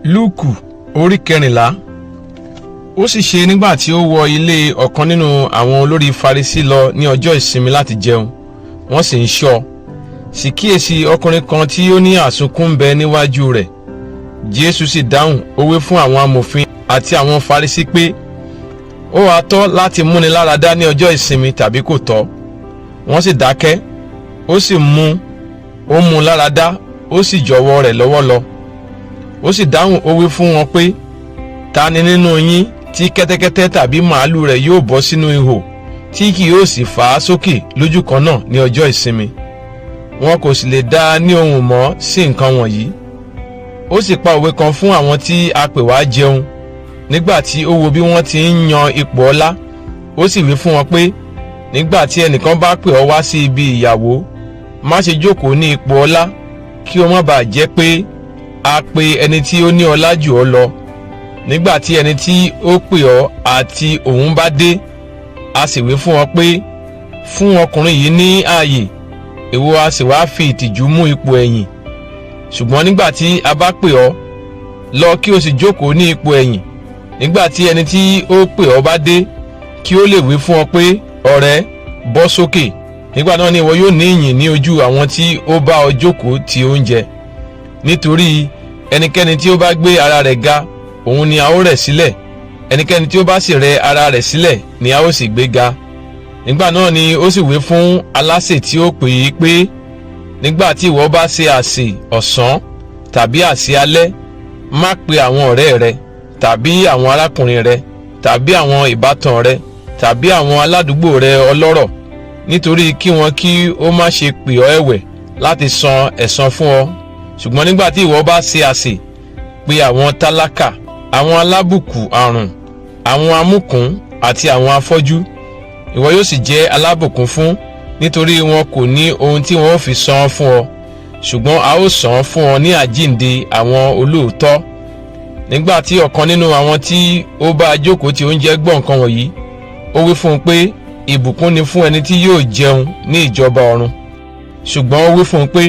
Lúùkù orí 14. Ó sì ṣe nígbà tí ó wọ ilé ọ̀kan nínú àwọn olórí Farisí lọ ní ọjọ́ ìsinmi láti jẹun, wọ́n sì ń ṣọ́. Sì kíyèsí ọkùnrin kan tí ó ní àsunkún ń bẹ níwájú rẹ̀. Jésù sì dáhùn, ó wí fún àwọn amòfin àti àwọn Farisí pé, ó wá tọ́ láti múni láradá ní ọjọ́ ìsinmi tàbí kò tọ́? Wọ́n sì dákẹ́. Ó sì mú láradá, ó sì jọ̀wọ́ rẹ̀ lọ́wọ́ lọ. Ó sì dáhùn, ó wí fún wọn pé, ta ni nínú yín tí kẹ́tẹ́kẹ́tẹ́ tàbí màálù rẹ̀ yóò bọ́ sínú ihò tí kì yóò sì fà á sókè lójú kan náà ní ọjọ́ ìsinmi? Wọn kò sì lè dá a ní ohùn mọ́ sí nǹkan wọ̀nyí. Ó sì pa òwe kan fún àwọn tí a pè wá jẹun nígbà tí ó wo bí wọ́n ti ń yan ipò ọlá. Ó sì wí fún wọn pé, nígbà tí ẹnìkan bá pè ọ́ wá sí ibi ìyàwó, má ṣe jókòó ní ipò ọlá, kí ó má bàa jẹ́ pé a pe ẹni tí ó ní ọlá jù ọ́ lọ. Nígbà tí ẹni tí ó pè ọ́ àti òun bá dé, a sì wí fún ọ pé, fún ọkùnrin yìí ní ààyè, ìwọ a sì wá fi ìtìjú mú ipò ẹ̀yìn. Ṣùgbọ́n nígbà tí a bá pè ọ́, lọ kí o sì jókòó ní ipò ẹ̀yìn. Nígbà tí ẹni tí ó pè ọ́ bá dé, kí ó lè wí fún ọ pé, ọ̀rẹ́, bọ́ sókè. Nígbà náà ni ìwọ yóò ní ìyìn ní ojú àwọn tí ó bá ọ jókòó ti oúnjẹ. Nítorí ẹnikẹ́ni tí ó bá gbé ara rẹ̀ ga, òun ni a ó rẹ̀ sílẹ̀. Ẹnikẹ́ni tí ó bá sì rẹ̀ ara rẹ̀ sílẹ̀ ni a ó sì gbé ga. Nígbà náà ni ó sì wí fún alásè tí ó pè é pé, nígbà tí ìwọ bá ṣe àsè ọ̀sán tàbí àsè alẹ́, má pe àwọn ọ̀rẹ́ rẹ tàbí àwọn arákùnrin rẹ tàbí àwọn ìbátan rẹ tàbí àwọn aládùúgbò rẹ ọlọ́rọ̀, nítorí kí wọn kí ó má ṣe pè ọ́ ẹ̀wẹ̀ láti san ẹ̀san fún ọ. Ṣùgbọ́n nígbà tí ìwọ bá ṣe àsè, pe àwọn tálákà, àwọn alábùkù àrùn, àwọn amúkùn àti àwọn afọ́jú. Ìwọ yóò sì jẹ́ alábùkún fún, nítorí wọn kò ní ohun tí wọn ó fi san fún ọ, ṣùgbọ́n a ó san fún ọ ní àjíǹde àwọn olóòótọ́. Nígbà tí ọ̀kan nínú àwọn tí ó bá jókòó ti oúnjẹ gbọ́ nǹkan wọ̀nyí, ó wí fún un pé, ìbùkún ni fún ẹni tí yóò jẹun ní ìjọba ọ̀run. Ṣùgbọ́n ó wí fún un pé,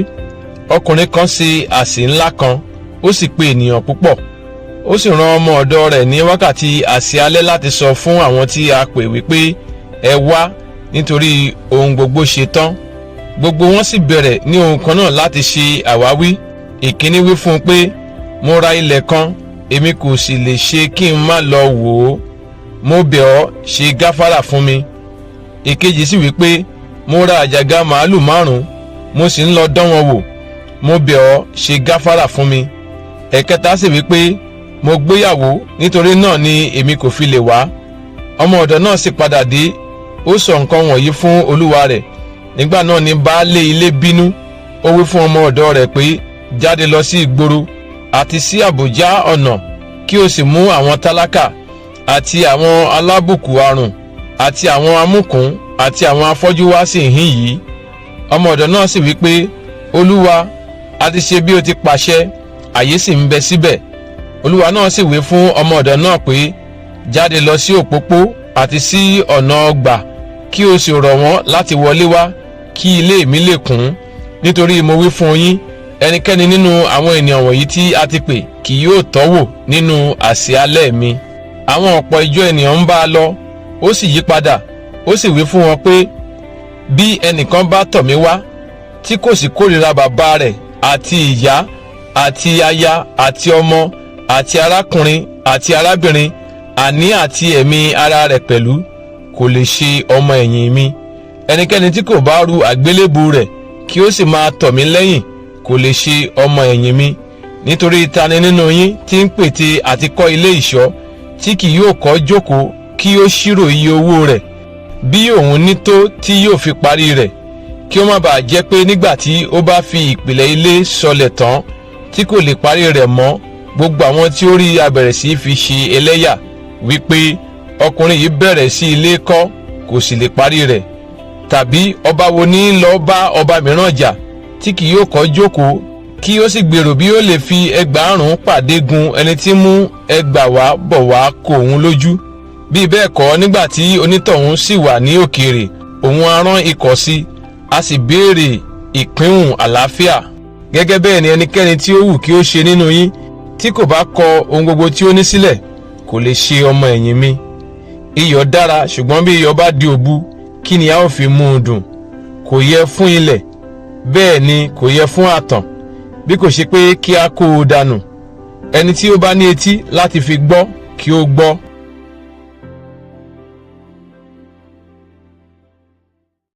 ọkùnrin kan ṣe àsè ńlá kan, ó sì pe ènìyàn púpọ̀. Ó sì rán ọmọ ọ̀dọ̀ rẹ̀ ní wákàtí àsè alẹ́ láti sọ fún àwọn tí a pè wípé, ẹ wá, nítorí ohun gbogbo ṣe tán. Gbogbo wọn sì bẹ̀rẹ̀ ní ohun kan náà láti ṣe àwáwí. Ìkíní wí fún un pé, mo ra ilẹ̀ kan, èmi kò sì lè ṣe kí n má lọ wò ó. Mo bẹ̀ ọ́, ṣe gáfárà fún mi. Ìkejì sì wí pé, mo ra àjàgà màálù 5, mo sì ń lọ dán wọn wò. Mo bẹ̀ ọ́, ṣe gáfárà fún mi. Ẹ̀kẹta sì wí pé, mo gbéyàwó, nítorí náà ni èmi kò fi lè wá. Ọmọ ọ̀dọ̀ náà sì padà dé, ó sọ nǹkan wọ̀nyí fún olúwa rẹ̀. Nígbà náà ni baálé ilé bínú. Ó wí fún ọmọ ọ̀dọ̀ rẹ̀ pé, jáde lọ sí ìgboro àti sí àbùjá ọ̀nà, kí o sì mú àwọn tálákà àti àwọn alábùkù àrùn àti àwọn amúkùn àti àwọn afọ́jú wá sí ìhín yìí. Ọmọ ọ̀dọ̀ náà sì wí pé, olúwa, a ti ṣe bí o ti pàṣẹ, àyè sì ń bẹ síbẹ̀. Olúwa náà sì wí fún ọmọ ọ̀dọ̀ náà pé, jáde lọ sí òpópó àti sí ọ̀nà ọgbà, kí o sì rọ̀ wọ́n láti wọlé wá, kí ilé mi lè kún. Nítorí mo wí fún yín, ẹnikẹ́ni nínú àwọn ènìyàn wọ̀nyí tí a ti pè kì yóò tọ́wò nínú àsè alẹ́ mi. Àwọn ọ̀pọ̀ ìjọ ènìyàn ń bá a lọ. Ó sì yí padà, ó sì wí fún wọn pé, bí ẹnìkan bá tọ̀ mí wá, tí kò sì kórìíra bàbá rẹ̀ àti ìyá àti aya àti ọmọ àti arákùnrin àti arábìnrin, àní àti ẹ̀mí ara rẹ̀ pẹ̀lú, kò lè ṣe ọmọ ẹ̀yìn mi. Ẹnikẹ́ni tí kò bá ru àgbélébù rẹ̀ kí ó sì máa tọ̀ mí lẹ́yìn, kò lè ṣe ọmọ ẹ̀yìn mi. Nítorí ta ni nínú yín tí ń pète àti kọ́ ilé ìṣọ́, tí kì yóò kọ́ jókòó kí ó ṣírò iye owó rẹ̀, bí òun ní tó tí yóò fi parí rẹ̀, kí ó má bàa jẹ́ pé nígbà tí ó bá fi ìpìlẹ̀ ilé sọlẹ̀ tán, tí kò lè parí rẹ̀ mọ́, gbogbo àwọn tí ó rí a bẹ̀rẹ̀ sí fi ṣe ẹlẹ́yà, wípé ọkùnrin yìí bẹ̀rẹ̀ sí ilé kọ́, kò sì lè parí rẹ̀. Tàbí ọba wo ní lọ bá ọba mìíràn jà, tí kì yóò kọ́ jókòó kí ó sì gbèrò bí ó lè fi 1000 pàdé gun ẹni tí mú 1000 bọ̀ wá kó òun lójú? Bí bẹ́ẹ̀ kọ́, nígbà tí onítọ̀hún sì wà ní òkèèrè, òun á rán ikọ̀ sí, a sì béèrè ìpínhùn àlàáfíà. Gẹ́gẹ́ bẹ́ẹ̀ ni ẹnikẹ́ni tí ó wù kí ó ṣe nínú yín, tí kò bá kọ ohun gbogbo tí ó ní sílẹ̀ kò lè ṣe ọmọ ẹ̀yìn mi. Iyọ̀ dára, ṣùgbọ́n bí iyọ̀ bá di òbu, kí ni a ó fi mú un dùn? Kò yẹ fún ilẹ̀, bẹ́ẹ̀ ni kò yẹ fún ààtàn, bí kò ṣe pé kí a kó o dànù. Ẹni tí ó bá ní etí láti fi gbọ́, kí ó gbọ́.